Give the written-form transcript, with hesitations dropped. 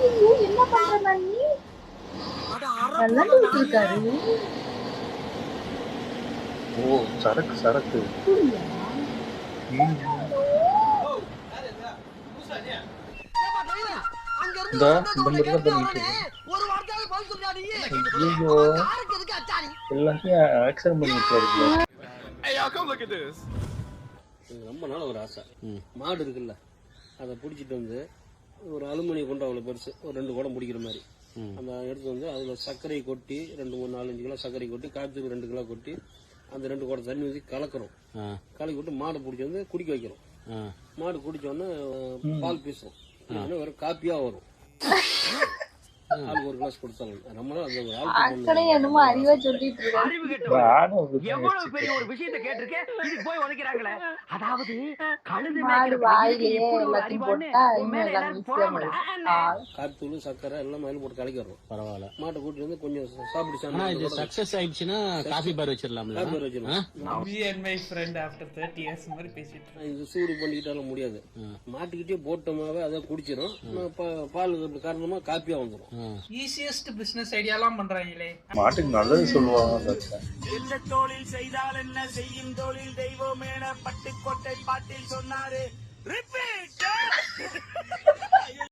ஐயோ என்ன பண்ற நீ? நல்லா இருக்காரு. ஓ சரக்கு சரக்கு. இந்த மாதிரிதான் பண்ணிட்டு ஐயோ எல்லாத்தையும் ஆக்சன் பண்ணிட்டு இருக்கு. ரொம்ப நாள் ஒரு ஆசை. மாடு இருக்குல்ல அதை பிடிச்சிட்டு வந்து ஒரு அலுமினிய கொண்டு அவ்வளோ பெருசு ஒரு 2 குடம் பிடிக்கிற மாதிரி அந்த எடுத்து வந்து அதில் சர்க்கரை கொட்டி 2, 3, 4, 5 கிலோ சர்க்கரை கொட்டி காய்ச்சல் 2 கிலோ கொட்டி அந்த 2 குடம் தண்ணி ஊற்றி கலக்கிறோம். கலக்கி விட்டு மாடை பிடிச்சி வந்து குடிக்க வைக்கிறோம். மாடு குடிச்சோடனே பால் பீசும் வெறும் காப்பியா வரும். ஆளுக்கு ஒரு கிளாஸ் கொடுத்தாங்க. நம்மளால அந்த என்னமோ அறிவா சொல்லிட்டு இருக்காங்க. எவ்வளவு பெரிய ஒரு விஷயத்தை கேட்டிருக்கேன், இதுக்கு போய் உதைக்கிறாங்களே. அதாவது கழுது வாயிலேயே எல்லாத்தையும் போட்டா இன்னும் எல்லாம் ஈஸியா காத்தூள் சக்கரை எல்லாம் மேல போட்டு கலக்கிறோம். பரவாயில்ல. மாட்டை கூட்டி வந்து கொஞ்சம் சாப்பிடுச்சானா இது சக்சஸ் ஆயிடுச்சுன்னா காஃபி பார் வச்சிடலாம். காஃபி பார் வச்சிடலாம். Me and my friend after 30 years மாதிரி பேசிட்டு இது சூடு பண்ணிக்கிட்டாலும் முடியாது. மாட்டுக்கிட்டே போட்டோமாவே அதை குடிச்சிடும். பால் காரணமா காப்பியா வந்துடும். ஈஸியஸ்ட் பிசினஸ் ஐடியாலாம் பண்றாங்களே. மாட்டுக்கு நல்லது சொல்லுவாங்க. எந்த தொழில் செய்தால் என்ன செய்யும் தொழில் தெய்வம் என பட்டுக்கோட்டை பாட்டில் சொன்னாரு. ரிப்பீட்